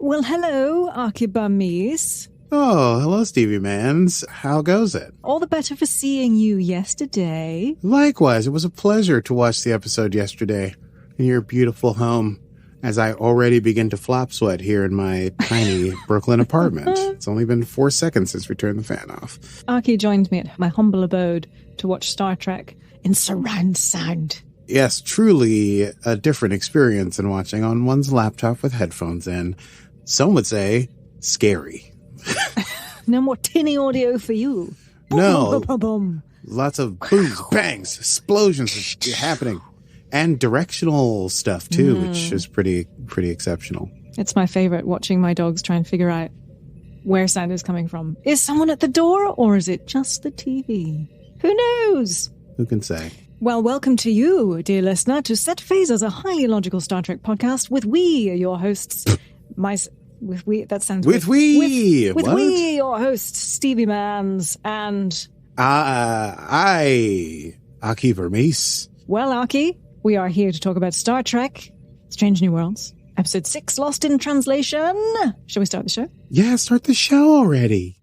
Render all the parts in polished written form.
Well, hello, Archibummies. Oh, hello, Stevie Mans. How goes it? All the better for seeing you yesterday. Likewise, it was a pleasure to watch the episode yesterday in your beautiful home as I already begin to flop sweat here in my tiny Brooklyn apartment. It's only been 4 seconds since we turned the fan off. Archie joined me at my humble abode to watch Star Trek in surround sound. Yes, truly a different experience than watching on one's laptop with headphones in. Some would say scary. No more tinny audio for you. No. Boom, boom, boom, boom. Lots of booms, bangs, explosions happening. And directional stuff, too, which is pretty exceptional. It's my favorite, watching my dogs try and figure out where sound is coming from. Is someone at the door, or is it just the TV? Who knows? Who can say? Well, welcome to you, dear listener, to Set Phasers, a highly logical Star Trek podcast with we, your hosts. That sounds with weird. we. With we, your hosts, Stevie Mans and... Aki Vermees. Well, Aki, we are here to talk about Star Trek, Strange New Worlds, Episode 6, Lost in Translation. Shall we start the show? Yeah, start the show already.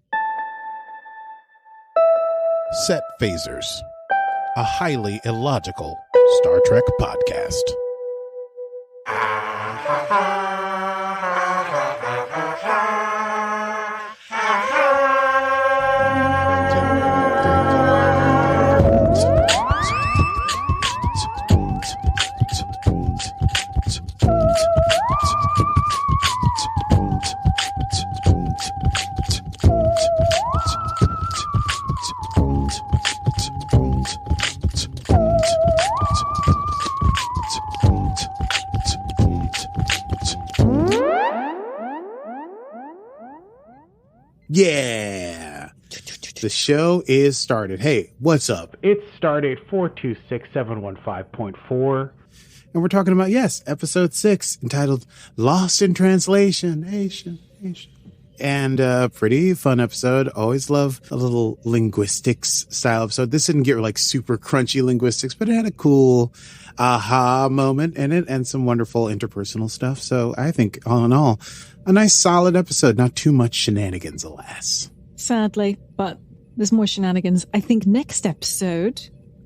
Set Phasers, a highly illogical Star Trek podcast. Yeah. The show is started. Hey, what's up? It's Stardate 426715.4. And we're talking about, yes, episode 6, entitled Lost in Translation. And pretty fun episode. Always love a little linguistics style episode. This didn't get like super crunchy linguistics, but it had a cool aha moment in it and some wonderful interpersonal stuff. So I think all in all, a nice solid episode. Not too much shenanigans, alas. Sadly, but there's more shenanigans. I think next episode...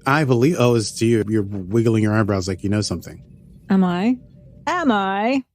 I believe... Oh, it's to you. You're wiggling your eyebrows like you know something. Am I?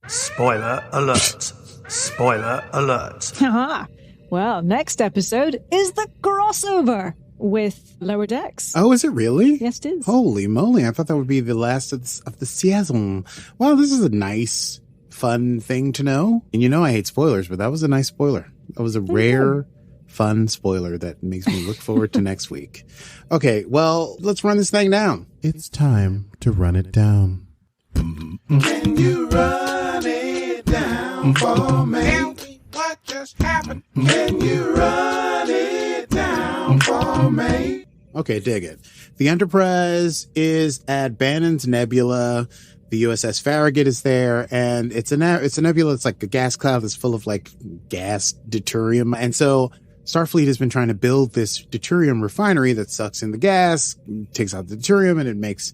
Spoiler alert. Spoiler alert. Haha. Well, next episode is the crossover with Lower Decks. Oh, is it really? Yes, it is. Holy moly. I thought that would be the last of the season. Well, this is a nice, fun thing to know. And you know I hate spoilers, but that was a nice spoiler. That was a rare, fun spoiler that makes me look forward to next week. Okay, well, let's run this thing down. It's time to run it down. Can you run it down for me? Tell me what just happened. Can you run it down for me? Okay, dig it. The Enterprise is at Bannon's nebula. The USS Farragut is there, and it's a nebula. It's like a gas cloud that's full of like gas deuterium. And so Starfleet has been trying to build this deuterium refinery that sucks in the gas, takes out the deuterium, and it makes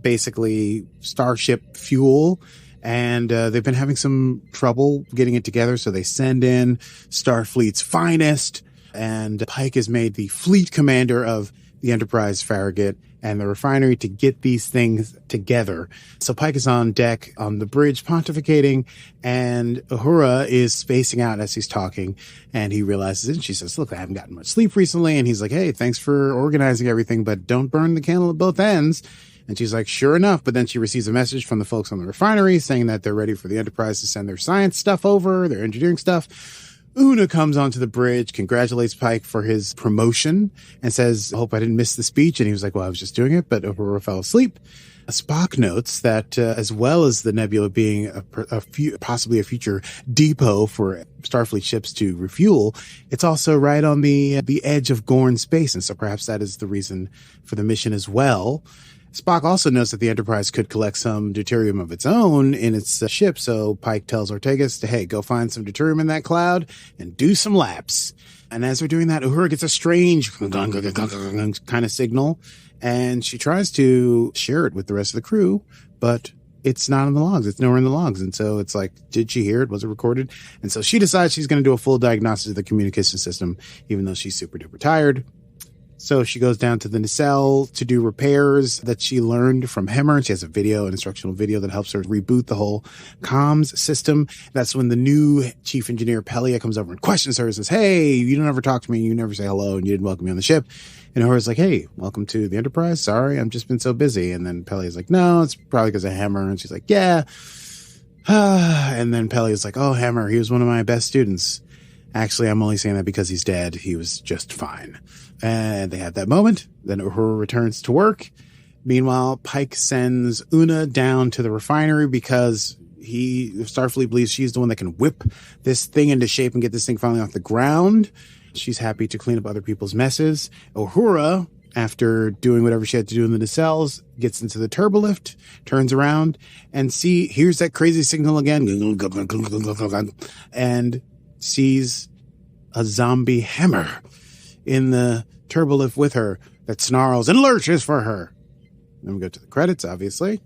basically starship fuel. And they've been having some trouble getting it together, so they send in Starfleet's finest, and Pike is made the fleet commander of the Enterprise, Farragut, and the refinery to get these things together. So Pike is on deck on the bridge pontificating, and Uhura is spacing out as he's talking, and he realizes it, and she says, look, I haven't gotten much sleep recently. And he's like, hey, thanks for organizing everything, but don't burn the candle at both ends. And she's like, sure enough. But then she receives a message from the folks on the refinery saying that they're ready for the Enterprise to send their science stuff over, their engineering stuff. Una comes onto the bridge, congratulates Pike for his promotion, and says, I hope I didn't miss the speech. And he was like, well, I was just doing it, but Uhura fell asleep. Spock notes that as well as the nebula being possibly a future depot for Starfleet ships to refuel, it's also right on the edge of Gorn space. And so perhaps that is the reason for the mission as well. Spock also knows that the Enterprise could collect some deuterium of its own in its ship, so Pike tells Ortegas to, hey, go find some deuterium in that cloud and do some laps. And as they're doing that, Uhura gets a strange kind of signal, and she tries to share it with the rest of the crew, but it's not in the logs. It's nowhere in the logs. And so it's like, did she hear it? Was it recorded? And so she decides she's going to do a full diagnosis of the communication system, even though she's super duper tired. So she goes down to the nacelle to do repairs that she learned from Hemmer. She has a video, an instructional video that helps her reboot the whole comms system. That's when the new chief engineer, Pelia, comes over and questions her and says, hey, you don't ever talk to me. You never say hello and you didn't welcome me on the ship. And Uhura's like, hey, welcome to the Enterprise. Sorry, I've just been so busy. And then Pelia's like, no, it's probably because of Hemmer. And she's like, yeah. And then Pelia's like, oh, Hemmer, he was one of my best students. Actually, I'm only saying that because he's dead. He was just fine. And they have that moment. Then Uhura returns to work. Meanwhile, Pike sends Una down to the refinery because Starfleet believes she's the one that can whip this thing into shape and get this thing finally off the ground. She's happy to clean up other people's messes. Uhura, after doing whatever she had to do in the nacelles, gets into the turbolift, turns around, and hears that crazy signal again, and sees a zombie Hemmer in the turbolift with her that snarls and lurches for her. Then we go to the credits, obviously.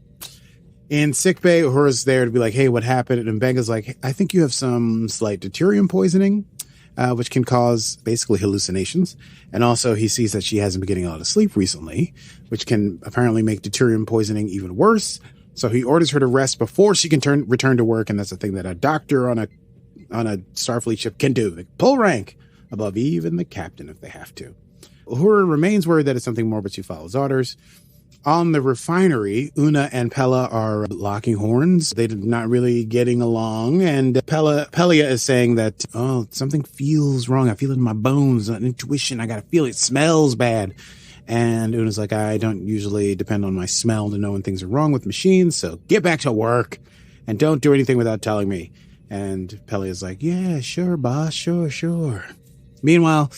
In sickbay, Uhura's there to be like, hey, what happened? And Benga's like, I think you have some slight deuterium poisoning, which can cause basically hallucinations. And also he sees that she hasn't been getting a lot of sleep recently, which can apparently make deuterium poisoning even worse. So he orders her to rest before she can return to work. And that's a thing that a doctor on a Starfleet ship can do. They pull rank above even the captain if they have to. Uhura remains worried that it's something more, but she follows orders. On the refinery, Una and Pella are locking horns. They're not really getting along. And Pelia is saying that, oh, something feels wrong. I feel it in my bones, an intuition. I got to feel it. It smells bad. And Una's like, I don't usually depend on my smell to know when things are wrong with machines. So get back to work and don't do anything without telling me. And Pelia's like, yeah, sure, boss. Sure. Meanwhile,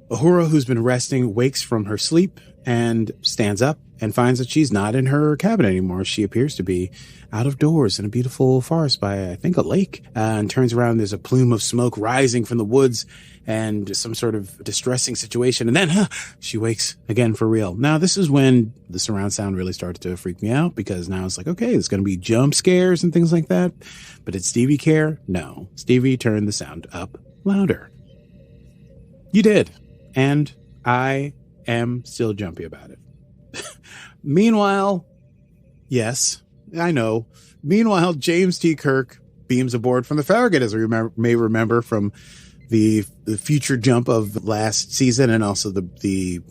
Uhura, who's been resting, wakes from her sleep and stands up and finds that she's not in her cabin anymore. She appears to be out of doors in a beautiful forest by, I think, a lake, and turns around. There's a plume of smoke rising from the woods and some sort of distressing situation. And then she wakes again for real. Now, this is when the surround sound really started to freak me out, because now it's like, okay, there's going to be jump scares and things like that. But did Stevie care? No. Stevie turned the sound up louder. You did. And I am still jumpy about it. Meanwhile, yes, I know. Meanwhile, James T. Kirk beams aboard from the Farragut, as we may remember from the future jump of last season, and also the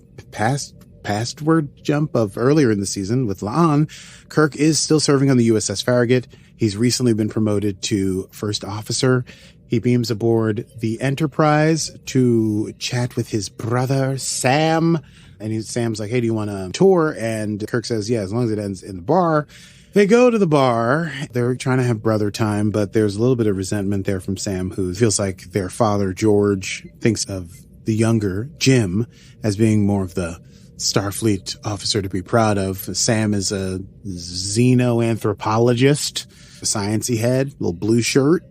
pastward jump of earlier in the season with La'an. Kirk is still serving on the USS Farragut. He's recently been promoted to first officer. He beams aboard the Enterprise to chat with his brother, Sam. And Sam's like, hey, do you want a tour? And Kirk says, yeah, as long as it ends in the bar. They go to the bar. They're trying to have brother time, but there's a little bit of resentment there from Sam, who feels like their father, George, thinks of the younger Jim as being more of the Starfleet officer to be proud of. Sam is a xenoanthropologist, a sciencey head, little blue shirt.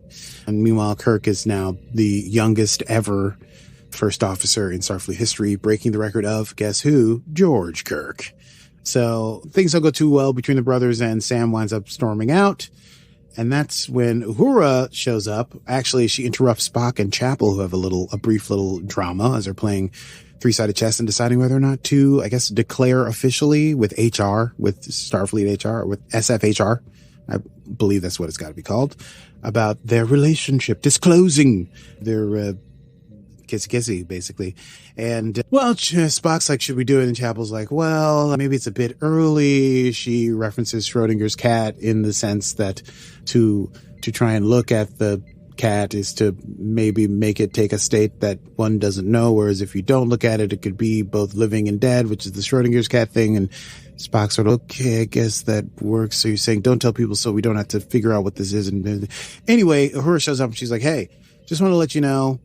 And meanwhile, Kirk is now the youngest ever first officer in Starfleet history, breaking the record of, guess who? George Kirk. So things don't go too well between the brothers, and Sam winds up storming out. And that's when Uhura shows up. Actually, she interrupts Spock and Chapel, who have a brief little drama as they're playing three-sided chess and deciding whether or not to, I guess, declare officially with HR, with Starfleet HR, with SFHR. I believe that's what it's got to be called, about their relationship, disclosing their kissy, basically. And, well, Spock's like, should we do it? And Chapel's like, well, maybe it's a bit early. She references Schrodinger's cat in the sense that to try and look at the cat is to maybe make it take a state that one doesn't know, whereas if you don't look at it, it could be both living and dead, which is the Schrodinger's cat thing. And Spock's sort of, okay, I guess that works. So you're saying don't tell people so we don't have to figure out what this is. And anyway, Uhura shows up and she's like, hey, just want to let you know,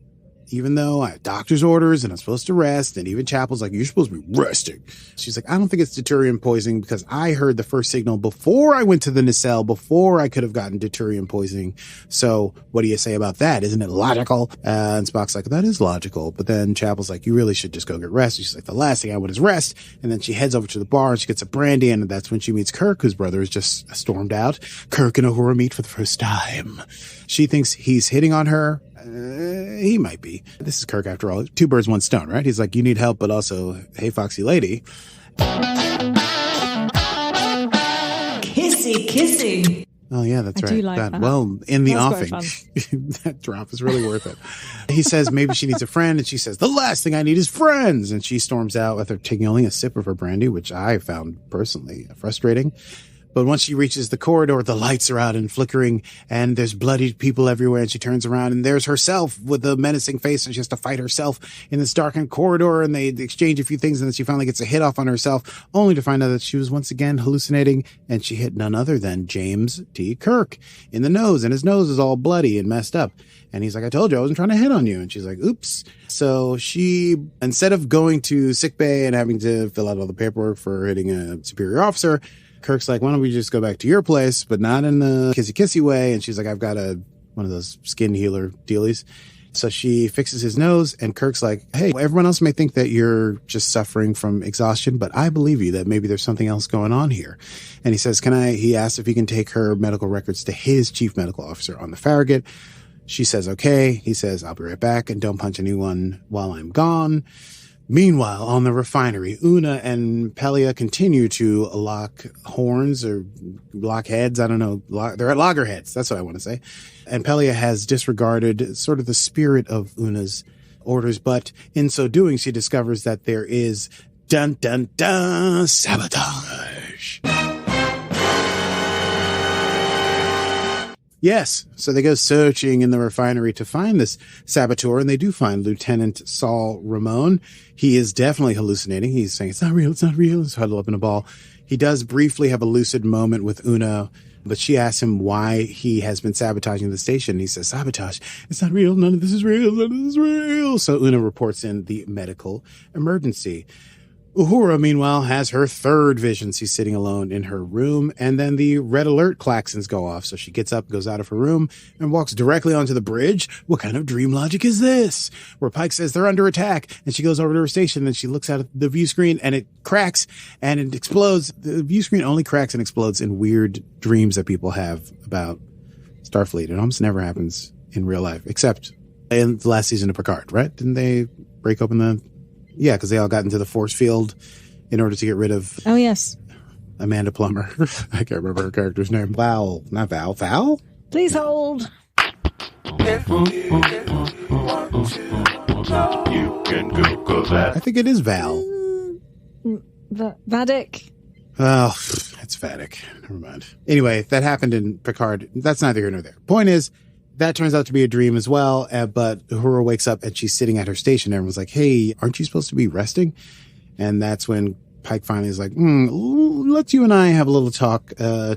even though I have doctor's orders and I'm supposed to rest, and even Chapel's like, you're supposed to be resting. She's like, I don't think it's deuterium poisoning because I heard the first signal before I went to the nacelle, before I could have gotten deuterium poisoning. So what do you say about that? Isn't it logical? And Spock's like, that is logical. But then Chapel's like, you really should just go get rest. She's like, the last thing I want is rest. And then she heads over to the bar and she gets a brandy, and that's when she meets Kirk, whose brother is just stormed out. Kirk and Uhura meet for the first time. She thinks he's hitting on her. He might be. This is Kirk after all. 2 birds, 1 stone, right? He's like, you need help, but also, hey, foxy lady. Kissy. Oh, yeah, that's right. I do like that. Well, in the That's offing, that drop is really worth it. He says maybe she needs a friend, and she says, the last thing I need is friends. And she storms out with her taking only a sip of her brandy, which I found personally frustrating. But once she reaches the corridor, the lights are out and flickering, and there's bloodied people everywhere, and she turns around, and there's herself with a menacing face, and she has to fight herself in this darkened corridor, and they exchange a few things, and then she finally gets a hit off on herself, only to find out that she was once again hallucinating, and she hit none other than James T. Kirk in the nose, and his nose is all bloody and messed up. And he's like, I told you I wasn't trying to hit on you. And she's like, oops. So she, instead of going to sickbay and having to fill out all the paperwork for hitting a superior officer, Kirk's like, why don't we just go back to your place, but not in the kissy way. And she's like, I've got one of those skin healer dealies. So she fixes his nose, and Kirk's like, hey, everyone else may think that you're just suffering from exhaustion, but I believe you that maybe there's something else going on here. And he says, he asks if he can take her medical records to his chief medical officer on the Farragut. She says, okay. He says, I'll be right back, and don't punch anyone while I'm gone. Meanwhile, on the refinery, Una and Pelia continue to lock horns or lock heads. I don't know. They're at loggerheads. That's what I want to say. And Pelia has disregarded sort of the spirit of Una's orders. But in so doing, she discovers that there is sabotage. Yes. So they go searching in the refinery to find this saboteur, and they do find Lieutenant Saul Ramon. He is definitely hallucinating. He's saying, it's not real. It's not real. He's huddled up in a ball. He does briefly have a lucid moment with Una, but she asks him why he has been sabotaging the station. He says, sabotage. It's not real. None of this is real. None of this is real. So Una reports in the medical emergency. Uhura, meanwhile, has her third vision. She's sitting alone in her room, and then the red alert klaxons go off. So she gets up, goes out of her room, and walks directly onto the bridge. What kind of dream logic is this? Where Pike says they're under attack, and she goes over to her station, and she looks out at the view screen, and it cracks, and it explodes. The view screen only cracks and explodes in weird dreams that people have about Starfleet. It almost never happens in real life, except in the last season of Picard, right? Didn't they break open the... Yeah, because they all got into the force field in order to get rid of... Oh, yes. Amanda Plummer. I can't remember her character's name. Val. Not Val. Val? Please hold. If you want to know, you can Google that. I think it is Val. Vadik. Oh, it's Vadik. Never mind. Anyway, that happened in Picard. That's neither here nor there. Point is, that turns out to be a dream as well, but Uhura wakes up and she's sitting at her station. Everyone's like, hey, aren't you supposed to be resting? And that's when Pike finally is like, let's you and I have a little talk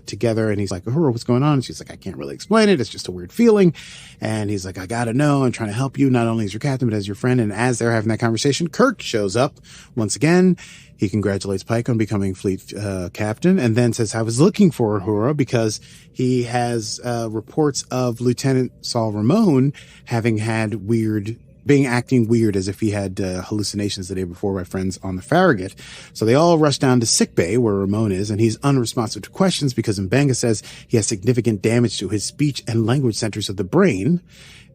together. And he's like, Uhura, what's going on? And she's like, I can't really explain it. It's just a weird feeling. And he's like, I gotta know. I'm trying to help you, not only as your captain, but as your friend. And as they're having that conversation, Kirk shows up once again. He congratulates Pike on becoming fleet captain, and then says, I was looking for Uhura because he has reports of Lieutenant Saul Ramon having had acting weird, as if he had hallucinations the day before by friends on the Farragut. So they all rush down to sickbay where Ramon is, and he's unresponsive to questions because Mbenga says he has significant damage to his speech and language centers of the brain.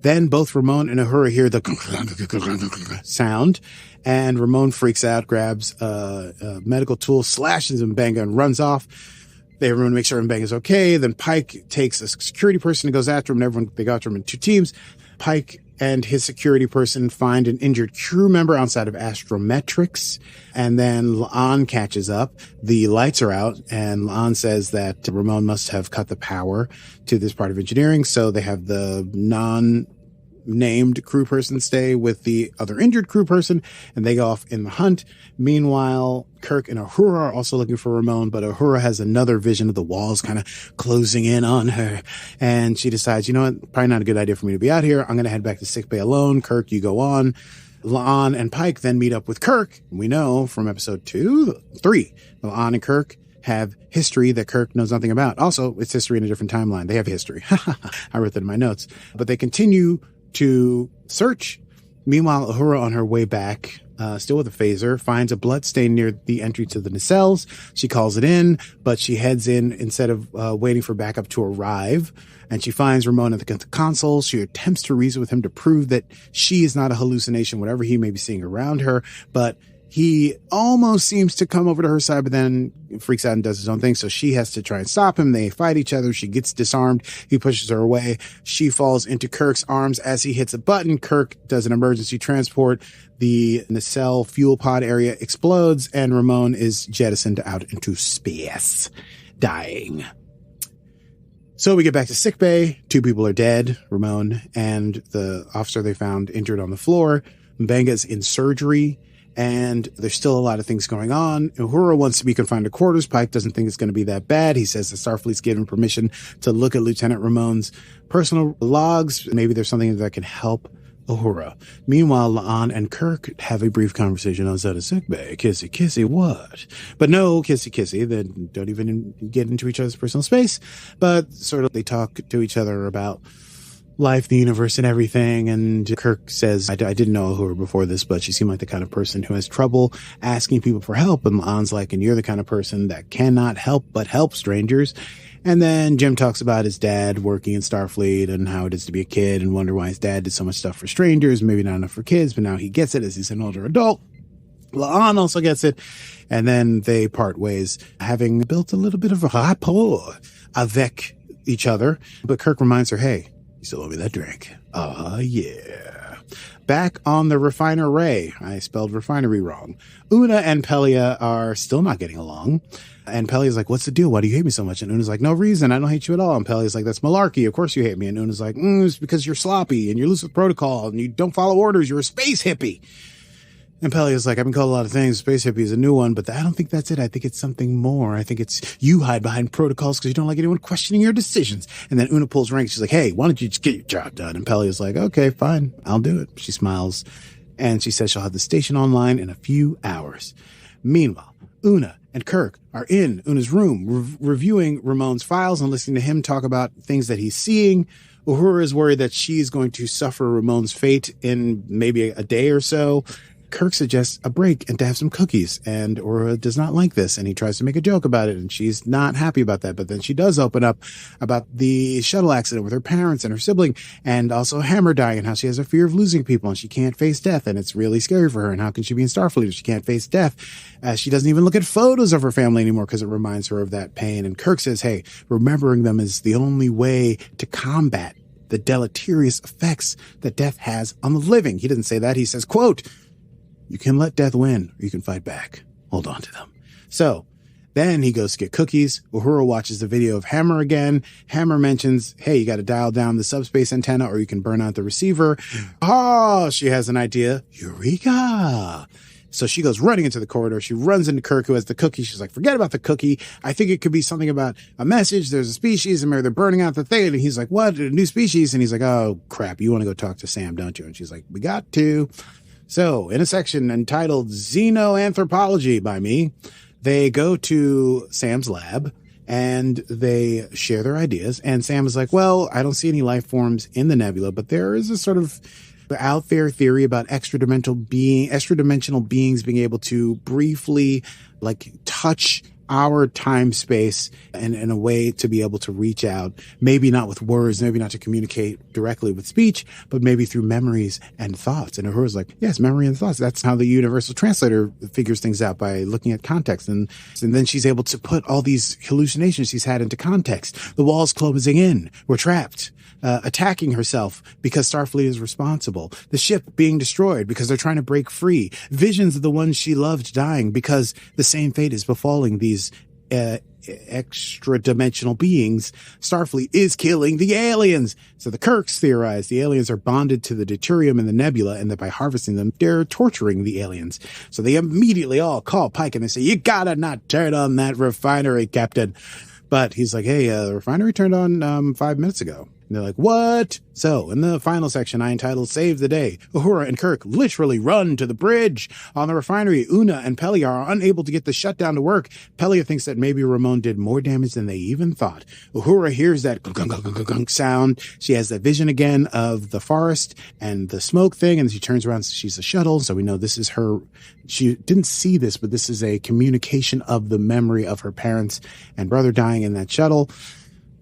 Then both Ramon and Uhura hear the sound, and Ramon freaks out, grabs a medical tool, slashes Mbenga, and runs off. Everyone makes sure Mbenga's okay. Then Pike takes a security person and goes after him, and they go after him in 2 teams. Pike and his security person find an injured crew member outside of Astrometrics, and then La'an catches up. The lights are out, and La'an says that Ramon must have cut the power to this part of engineering, so they have the unnamed crew person stay with the other injured crew person, and they go off in the hunt. Meanwhile, Kirk and Uhura are also looking for Ramon, but Uhura has another vision of the walls kind of closing in on her, and she decides, you know what, probably not a good idea for me to be out here. I'm going to head back to sickbay alone. Kirk, you go on. La'an and Pike then meet up with Kirk. We know from episode 3, La'an and Kirk have history that Kirk knows nothing about. Also, it's history in a different timeline. They have history. I wrote that in my notes. But they continue to search. Meanwhile, Uhura, on her way back, still with a phaser, finds a blood stain near the entry to the nacelles. She calls it in, but she heads in instead of waiting for backup to arrive. And she finds Ramon at the console. She attempts to reason with him to prove that she is not a hallucination, whatever he may be seeing around her. But he almost seems to come over to her side, but then freaks out and does his own thing. So she has to try and stop him. They fight each other. She gets disarmed. He pushes her away. She falls into Kirk's arms as he hits a button. Kirk does an emergency transport. The nacelle fuel pod area explodes, and Ramon is jettisoned out into space, dying. So we get back to sickbay. 2 people are dead, Ramon and the officer they found injured on the floor. Mbenga's in surgery, and there's still a lot of things going on. Uhura wants to be confined to quarters. Pike doesn't think it's going to be that bad. He says the Starfleet's given permission to look at Lieutenant Ramon's personal logs. Maybe there's something that can help Uhura. Meanwhile, La'an and Kirk have a brief conversation outside of sickbay. Kissy, kissy, what? But no kissy, kissy. They don't even get into each other's personal space, but sort of they talk to each other about life, the universe, and everything. And Kirk says, I didn't know Uhura before this, but she seemed like the kind of person who has trouble asking people for help. And La'an's like, and you're the kind of person that cannot help but help strangers. And then Jim talks about his dad working in Starfleet and how it is to be a kid and wonder why his dad did so much stuff for strangers, maybe not enough for kids, but now he gets it as he's an older adult. La'an also gets it. And then they part ways, having built a little bit of a rapport avec each other. But Kirk reminds her, hey, you still owe me that drink. Yeah. Back on the refinery. I spelled refinery wrong. Una and Pelia are still not getting along. And Pelia's like, what's the deal? Why do you hate me so much? And Una's like, no reason. I don't hate you at all. And Pelia's like, that's malarkey. Of course you hate me. And Una's like, it's because you're sloppy and you're loose with protocol and you don't follow orders. You're a space hippie. And Pelia's like, I've been called a lot of things. Space hippie is a new one, but I don't think that's it. I think it's something more. I think it's you hide behind protocols because you don't like anyone questioning your decisions. And then Una pulls rank. She's like, hey, why don't you just get your job done? And Pelia's like, okay, fine. I'll do it. She smiles and she says she'll have the station online in a few hours. Meanwhile, Una and Kirk are in Una's room reviewing Ramon's files and listening to him talk about things that he's seeing. Uhura is worried that she's going to suffer Ramon's fate in maybe a day or so. Kirk suggests a break and to have some cookies, and Uhura does not like this, and he tries to make a joke about it, and she's not happy about that. But then she does open up about the shuttle accident with her parents and her sibling, and also Hammer dying, and how she has a fear of losing people, and she can't face death, and it's really scary for her, and how can she be in Starfleet if she can't face death? She doesn't even look at photos of her family anymore because it reminds her of that pain. And Kirk says, hey, remembering them is the only way to combat the deleterious effects that death has on the living. He doesn't say that. He says, quote, you can let death win, or you can fight back. Hold on to them. So then he goes to get cookies. Uhura watches the video of Hammer again. Hammer mentions, hey, you got to dial down the subspace antenna or you can burn out the receiver. Oh, she has an idea. Eureka. So she goes running into the corridor. She runs into Kirk, who has the cookie. She's like, forget about the cookie. I think it could be something about a message. There's a species and maybe they're burning out the thing. And he's like, what? A new species? And he's like, oh, crap. You want to go talk to Sam, don't you? And she's like, we got to. So, in a section entitled Xenoanthropology by me, they go to Sam's lab and they share their ideas. And Sam is like, well, I don't see any life forms in the nebula, but there is a sort of out there theory about extra-dimensional beings being able to briefly, touch our time space and in a way to be able to reach out, maybe not with words, maybe not to communicate directly with speech, but maybe through memories and thoughts. And Uhura's like, yes, memory and thoughts. That's how the universal translator figures things out, by looking at context. And then she's able to put all these hallucinations she's had into context. The walls closing in. We're trapped. Attacking herself because Starfleet is responsible. The ship being destroyed because they're trying to break free. Visions of the ones she loved dying because the same fate is befalling these extra-dimensional beings, Starfleet is killing the aliens. So the Kirks theorize the aliens are bonded to the deuterium in the nebula, and that by harvesting them, they're torturing the aliens. So they immediately all call Pike and they say, "You gotta not turn on that refinery, Captain." But he's like, "Hey, the refinery turned on 5 minutes ago." And they're like, "What?" So in the final section, I entitled Save the Day, Uhura and Kirk literally run to the bridge. On the refinery, Una and Pelia are unable to get the shutdown to work. Pelia thinks that maybe Ramon did more damage than they even thought. Uhura hears that gunk sound. She has that vision again of the forest and the smoke thing, and she turns around. She's a shuttle, so we know this is her. She didn't see this, but this is a communication of the memory of her parents and brother dying in that shuttle.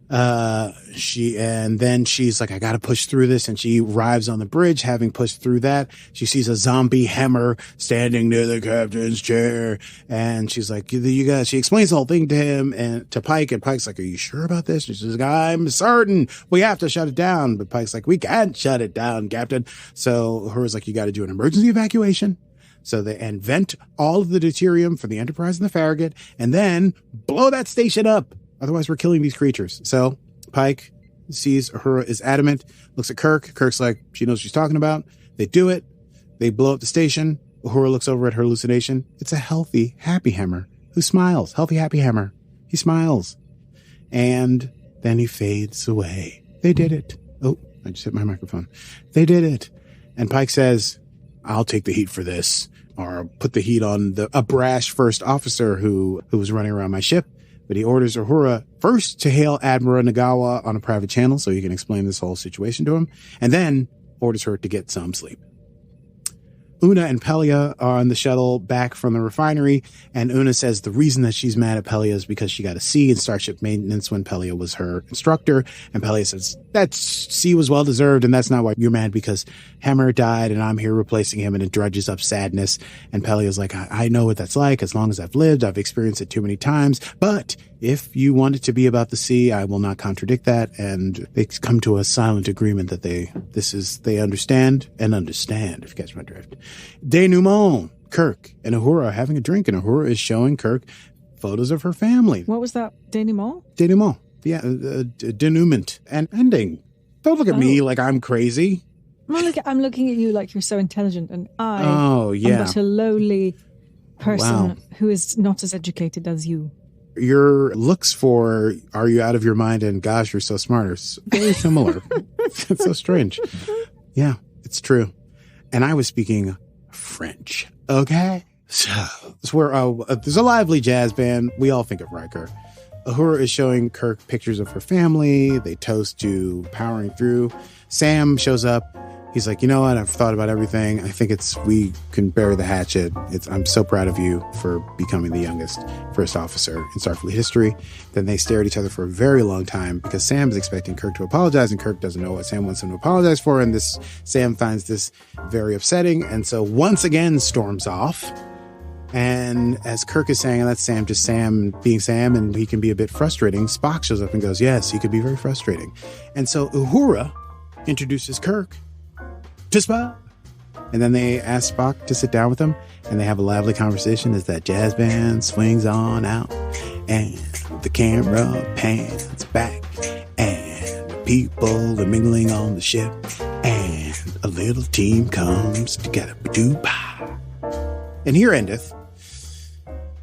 Then she's like, "I gotta push through this," and she arrives on the bridge. Having pushed through that, she sees a zombie Hammer standing near the captain's chair, and she's like, "You guys," she explains the whole thing to him and to Pike, and Pike's like, "Are you sure about this?" And she's like, "I'm certain we have to shut it down," but Pike's like, "We can't shut it down, Captain." So hers like, "You got to do an emergency evacuation." So they vent all of the deuterium for the Enterprise and the Farragut, and then blow that station up. Otherwise, we're killing these creatures. So Pike sees Uhura is adamant, looks at Kirk. Kirk's like, she knows what she's talking about. They do it. They blow up the station. Uhura looks over at her hallucination. It's a healthy, happy Hammer who smiles. Healthy, happy Hammer. He smiles. And then he fades away. They did it. Oh, I just hit my microphone. They did it. And Pike says, "I'll take the heat for this," or put the heat on a brash first officer who was running around my ship. But he orders Uhura first to hail Admiral Nagawa on a private channel so he can explain this whole situation to him, and then orders her to get some sleep. Una and Pelia are on the shuttle back from the refinery, and Una says the reason that she's mad at Pelia is because she got a C in Starship Maintenance when Pelia was her instructor, and Pelia says that C was well-deserved, and that's not why you're mad, because Hammer died, and I'm here replacing him, and it dredges up sadness. And Pelia's like, I know what that's like. As long as I've lived, I've experienced it too many times, but if you want it to be about the sea, I will not contradict that. And they come to a silent agreement that they understand, if you catch my drift. Denouement. Kirk and Uhura are having a drink, and Uhura is showing Kirk photos of her family. What was that? Denouement? Denouement. Yeah, denouement. And ending. Don't look at me like I'm crazy. I'm looking at you like you're so intelligent, and I am but a lowly person who is not as educated as you. Your looks for "Are you out of your mind?" and "Gosh, you're so smart" are very similar. It's so strange. Yeah, it's true. And I was speaking French. Okay? So there's a lively jazz band. We all think of Riker. Uhura is showing Kirk pictures of her family. They toast to powering through. Sam shows up. He's like, "You know what? I've thought about everything. I think we can bury the hatchet. I'm so proud of you for becoming the youngest first officer in Starfleet history." Then they stare at each other for a very long time because Sam is expecting Kirk to apologize, and Kirk doesn't know what Sam wants him to apologize for. And Sam finds this very upsetting. And so once again storms off. And as Kirk is saying, that's Sam, just Sam being Sam, and he can be a bit frustrating, Spock shows up and goes, "Yes, he could be very frustrating." And so Uhura introduces Kirk to Spock. And then they ask Spock to sit down with them, and they have a lively conversation as that jazz band swings on out, and the camera pans back, and the people are mingling on the ship, and a little team comes together. And here endeth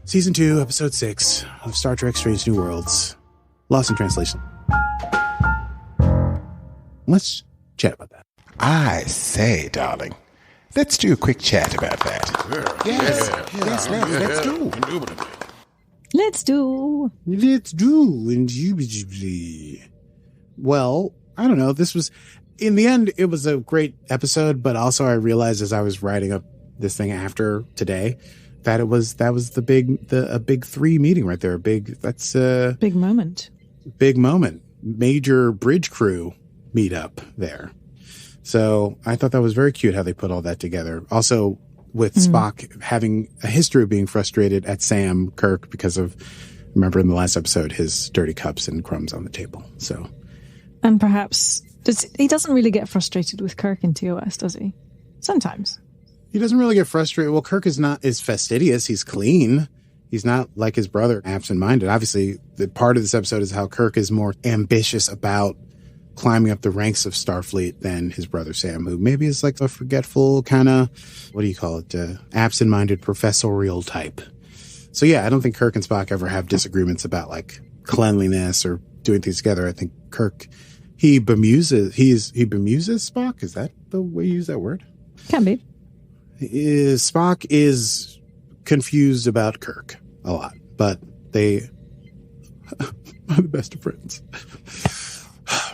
Season 2, Episode 6 of Star Trek Strange New Worlds, Lost in Translation. Let's chat about that. I say, darling, let's do a quick chat about that. Yes, let's do. Indubitably. Well, I don't know. This was, in the end, it was a great episode, but also I realized as I was writing up this thing after today that that was a big 3 meeting right there. Big moment. Big moment. Major bridge crew meetup there. So I thought that was very cute how they put all that together. Also with Spock having a history of being frustrated at Sam Kirk because of, remember in the last episode, his dirty cups and crumbs on the table. So, and perhaps he doesn't really get frustrated with Kirk in TOS, does he? Sometimes. He doesn't really get frustrated. Well, Kirk is fastidious. He's clean. He's not like his brother, absent-minded. Obviously, the part of this episode is how Kirk is more ambitious about climbing up the ranks of Starfleet than his brother Sam, who maybe is like a forgetful kind of, what do you call it, absent-minded professorial type. So yeah, I don't think Kirk and Spock ever have disagreements about like cleanliness or doing things together. I think Kirk, he bemuses Spock. Is that the way you use that word? Can be. Spock is confused about Kirk a lot, but they are the best of friends.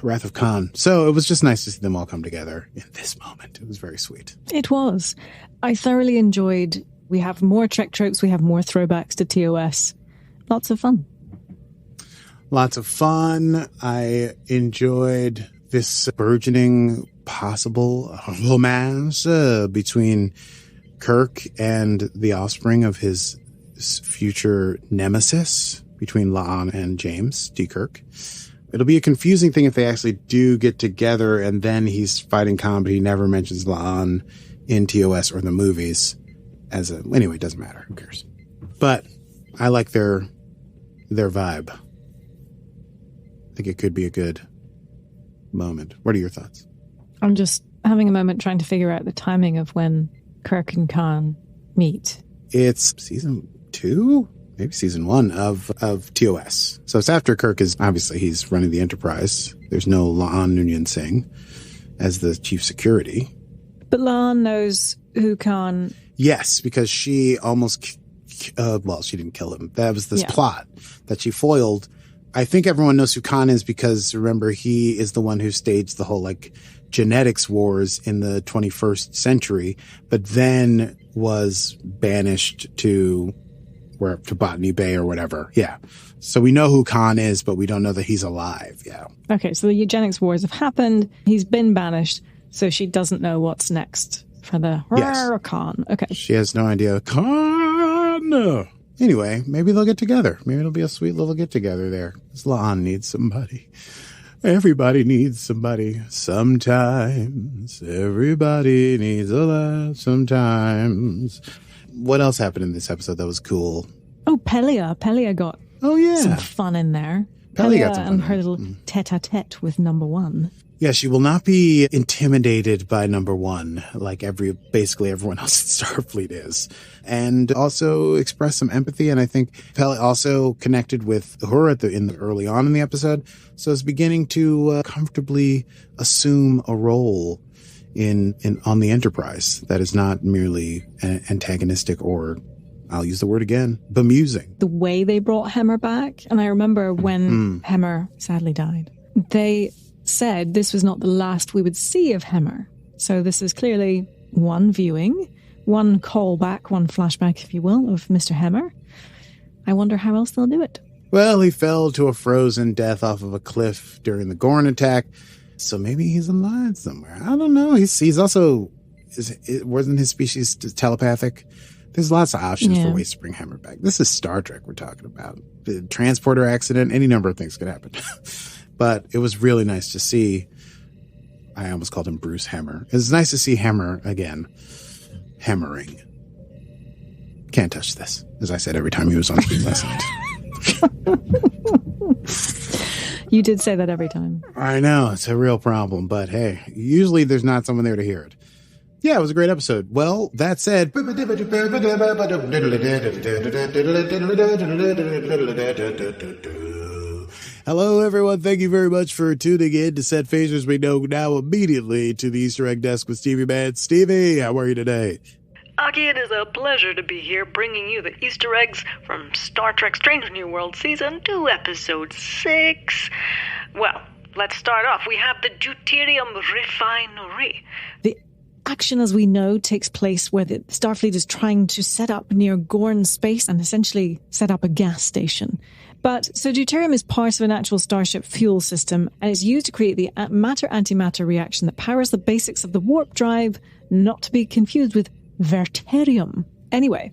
Wrath of Khan. So it was just nice to see them all come together in this moment. It was very sweet. It was. I thoroughly enjoyed. We have more Trek tropes. We have more throwbacks to TOS. Lots of fun. Lots of fun. I enjoyed this burgeoning possible romance between Kirk and the offspring of his future nemesis, between La'an and James D. Kirk. It'll be a confusing thing if they actually do get together and then he's fighting Khan, but he never mentions La'an in TOS or the movies. Anyway, it doesn't matter. Who cares? But I like their vibe. I think it could be a good moment. What are your thoughts? I'm just having a moment trying to figure out the timing of when Kirk and Khan meet. It's season 2? Maybe season 1 of TOS. So it's after Kirk is, obviously, he's running the Enterprise. There's no La'an Noonien Singh as the chief security. But La'an knows who Khan... Yes, because she almost... she didn't kill him. That was this plot that she foiled. I think everyone knows who Khan is because, remember, he is the one who staged the whole, like, genetics wars in the 21st century, but then was banished to Botany Bay or whatever. Yeah. So we know who Khan is, but we don't know that he's alive. Yeah. Okay, so the eugenics wars have happened. He's been banished, so she doesn't know what's next for the Khan. Okay. She has no idea. Khan! Anyway, maybe they'll get together. Maybe it'll be a sweet little get-together there. La'an needs somebody. Everybody needs somebody sometimes. Everybody needs a laugh sometimes. What else happened in this episode that was cool? Oh, Pelia got some fun in there. Pelia got some fun and her little tete-a-tete with number 1. Yeah, she will not be intimidated by number 1 like basically everyone else at Starfleet is. And also express some empathy. And I think Pelia also connected with Uhura early on in the episode. So it's beginning to comfortably assume a role on the Enterprise that is not merely antagonistic or, I'll use the word again, bemusing. The way they brought Hemmer back, and I remember when Hemmer sadly died, they said this was not the last we would see of Hemmer. So this is clearly one viewing, one callback, one flashback, if you will, of Mr. Hemmer. I wonder how else they'll do it. Well, he fell to a frozen death off of a cliff during the Gorn attack. So maybe he's alive somewhere. I don't know. He's also, wasn't his species telepathic? There's lots of options for ways to bring Hemmer back. This is Star Trek we're talking about. The transporter accident, any number of things could happen. But it was really nice to see. I almost called him Bruce Hemmer. It was nice to see Hemmer again. Hemmering. Can't touch this, as I said every time he was on screen last night. You did say that every time. I know, it's a real problem, but hey, usually there's not someone there to hear it. Yeah, it was a great episode. Well, that said... Hello, everyone. Thank you very much for tuning in to Set Phasers. We know now immediately to the Easter egg desk with Stevie Man. Stevie, how are you today? Aki, it is a pleasure to be here bringing you the Easter eggs from Star Trek Strange New World Season 2, Episode 6. Well, let's start off. We have the deuterium refinery. The action, as we know, takes place where the Starfleet is trying to set up near Gorn space and essentially set up a gas station. So deuterium is part of an actual starship fuel system and is used to create the matter-antimatter reaction that powers the basics of the warp drive, not to be confused with Verterium. Anyway,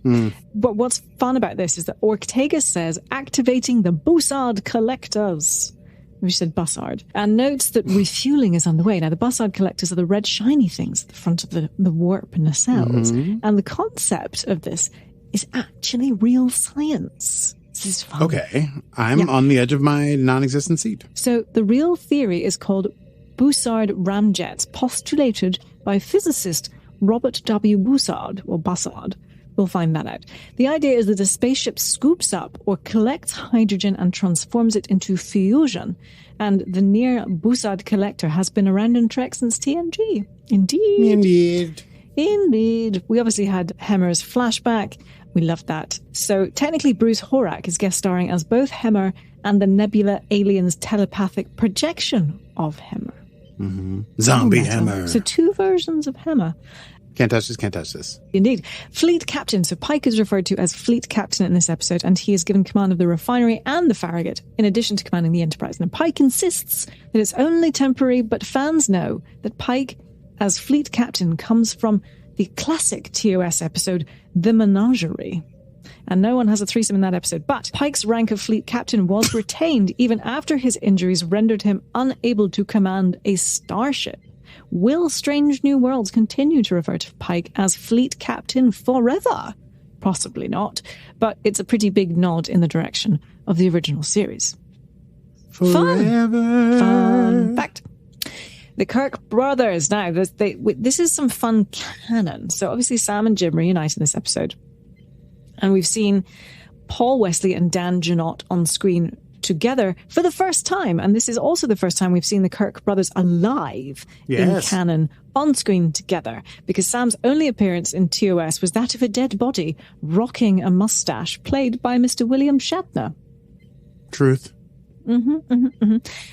but what's fun about this is that Ortega says activating the Bussard collectors. We said Bussard. And notes that refueling is underway. Now, the Bussard collectors are the red shiny things at the front of the warp nacelles. And the concept of this is actually real science. This is fun. Okay. I'm on the edge of my non-existent seat. So the real theory is called Bussard ramjets, postulated by physicist Robert W. Bussard, or Bussard. We'll find that out. The idea is that a spaceship scoops up or collects hydrogen and transforms it into fusion. And the near Bussard collector has been around in Trek since TNG. Indeed. We obviously had Hemmer's flashback. We loved that. So technically Bruce Horak is guest starring as both Hemmer and the Nebula alien's telepathic projection of Hemmer. Mm-hmm. Zombie Hemmer. So two versions of Hemmer. Can't touch this. Indeed. Fleet Captain. So Pike is referred to as Fleet Captain in this episode, and he is given command of the refinery and the Farragut, in addition to commanding the Enterprise. Now, Pike insists that it's only temporary, but fans know that Pike, as Fleet Captain, comes from the classic TOS episode, The Menagerie. And no one has a threesome in that episode. But Pike's rank of Fleet Captain was retained even after his injuries rendered him unable to command a starship. Will Strange New Worlds continue to refer to Pike as Fleet Captain forever? Possibly not, but it's a pretty big nod in the direction of the original series. Forever. Fun fact. The Kirk brothers. Now, this is some fun canon. So obviously Sam and Jim reunite in this episode. And we've seen Paul Wesley and Dan Jeannotte on screen together for the first time. And this is also the first time we've seen the Kirk brothers alive in canon on screen together, because Sam's only appearance in TOS was that of a dead body rocking a mustache played by Mr. William Shatner. Truth.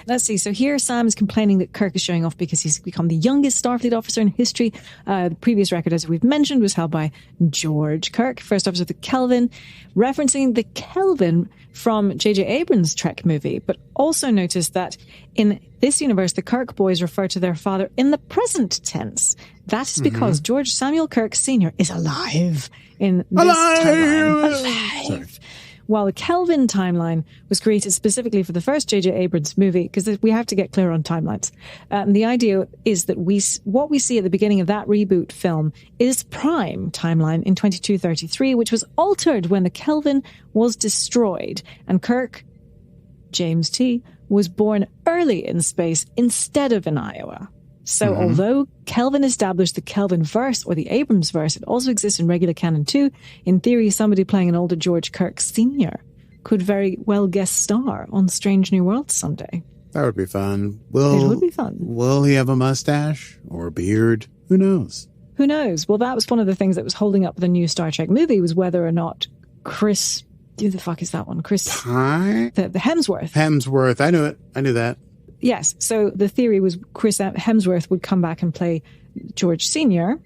Let's see. So here Sam is complaining that Kirk is showing off because he's become the youngest Starfleet officer in history. The previous record, as we've mentioned, was held by George Kirk, first officer of the Kelvin, referencing the Kelvin from J.J. Abrams' Trek movie. But also notice that in this universe, the Kirk boys refer to their father in the present tense. That is because George Samuel Kirk Sr. is alive in this timeline. Alive! While the Kelvin timeline was created specifically for the first J.J. Abrams movie, because we have to get clear on timelines. The idea is that what we see at the beginning of that reboot film is Prime timeline in 2233, which was altered when the Kelvin was destroyed, and Kirk, James T., was born early in space instead of in Iowa. So although Kelvin established the Kelvin verse or the Abrams verse, it also exists in regular canon too. In theory, somebody playing an older George Kirk Sr. could very well guest star on Strange New Worlds someday. That would be fun. It would be fun. Will he have a mustache or a beard? Who knows? Who knows? Well, that was one of the things that was holding up the new Star Trek movie, was whether or not Chris... Who the fuck is that one? Chris... Pine? The Hemsworth. Hemsworth. I knew it. I knew that. Yes. So the theory was Chris Hemsworth would come back and play George Sr.,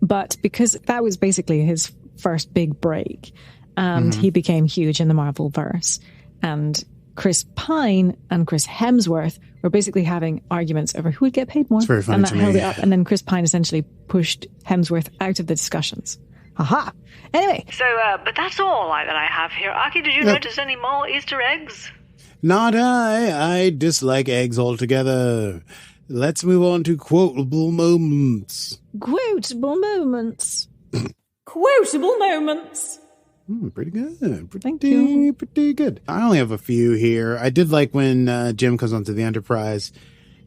but because that was basically his first big break, and he became huge in the Marvel verse, and Chris Pine and Chris Hemsworth were basically having arguments over who would get paid more. It's very funny and that to held me. it up. And then Chris Pine essentially pushed Hemsworth out of the discussions. Aha. Anyway. So, but that's all that I have here. Aki, did you notice any more Easter eggs? Not I. I dislike eggs altogether. Let's move on to quotable moments. Quotable moments. Quotable moments. Pretty good. Thank you. Pretty good. I only have a few here. I did like when Jim comes onto the Enterprise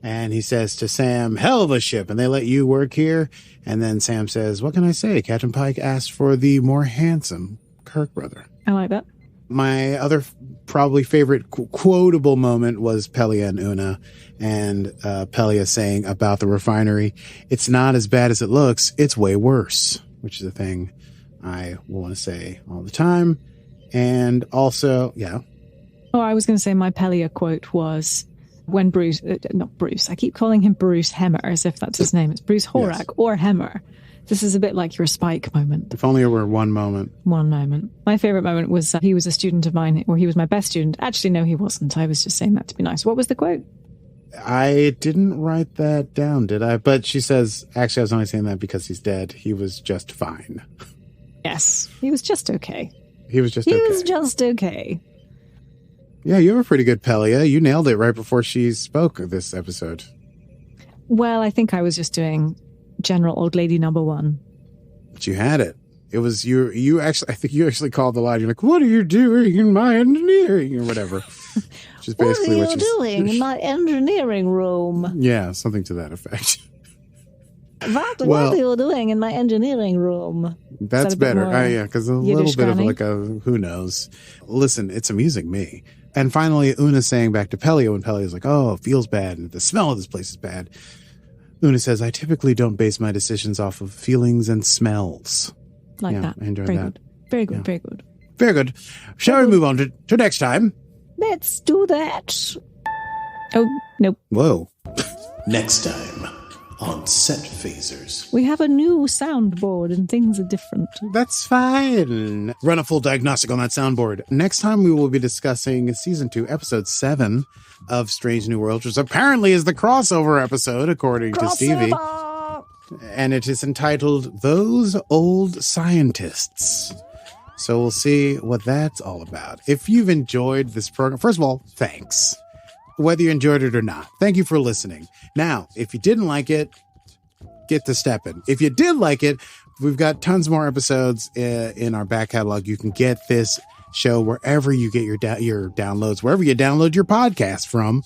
and he says to Sam, hell of a ship, and they let you work here. And then Sam says, what can I say? Captain Pike asked for the more handsome Kirk brother. I like that. My other probably favorite quotable moment was Pelia and Una, and Pelia saying about the refinery, it's not as bad as it looks, it's way worse, which is a thing I want to say all the time. And also, Oh, I was going to say my Pelia quote was when not Bruce, I keep calling him Bruce Hemmer as if that's his name. It's Bruce Horak or Hemmer. This is a bit like your Spike moment. If only it were one moment. One moment. My favorite moment was he was a student of mine, or he was my best student. Actually, no, he wasn't. I was just saying that to be nice. What was the quote? I didn't write that down, did I? But she says, actually, I was only saying that because he's dead. He was just fine. Yes, he was just okay. He was just okay. Yeah, you were pretty good, Pelia. You nailed it right before she spoke this episode. Well, I think I was just doing general old lady number one. But you had it. It was you actually, I think you actually called the line. You're like, what are you doing in my engineering or whatever? Which is basically what are you doing in my engineering room? Yeah, something to that effect. What are you doing in my engineering room? That's better. Yeah, because a little bit of like a who knows. Listen, it's amusing me. And finally, Una's saying back to Pelio, and Pelio's like, oh, it feels bad, and the smell of this place is bad. Una says, I typically don't base my decisions off of feelings and smells. Like that. I enjoyed very that. Good. Very good, Yeah. very good. Very good. Shall we move on to next time? Let's do that. Oh, nope. Whoa. Next time on Set Phasers. We have a new soundboard and things are different. That's fine. Run a full diagnostic on that soundboard. Next time we will be discussing Season 2, Episode 7 of Strange New Worlds, which apparently is the crossover episode, according to Stevie. And it is entitled Those Old Scientists. So we'll see what that's all about. If you've enjoyed this program, first of all, thanks. Whether you enjoyed it or not, thank you for listening. Now, if you didn't like it, get to stepping. If you did like it, we've got tons more episodes in our back catalog. You can get this show wherever you get your downloads, wherever you download your podcast from.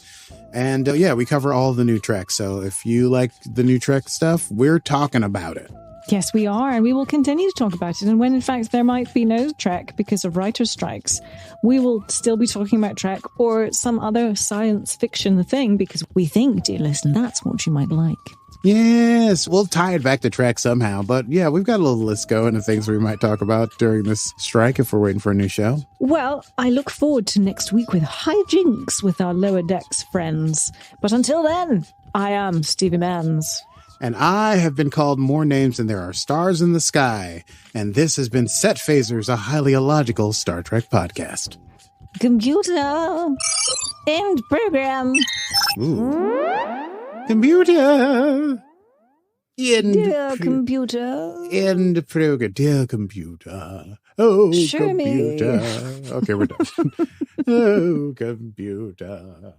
And we cover all the new Trek. So if you like the new Trek stuff, we're talking about it. Yes, we are, and we will continue to talk about it. And when, in fact, there might be no Trek because of writer's strikes, we will still be talking about Trek or some other science fiction thing because we think, dear listener, that's what you might like. Yes, we'll tie it back to Trek somehow. But yeah, we've got a little list going of things we might talk about during this strike if we're waiting for a new show. Well, I look forward to next week with hijinks with our Lower Decks friends. But until then, I am Stevie Manns. And I have been called more names than there are stars in the sky. And this has been Set Phasers, a highly illogical Star Trek podcast. Computer, end program. Ooh. Computer. Dear computer. End program. Dear computer. Oh, Show me. computer. Okay, we're done. Oh, computer.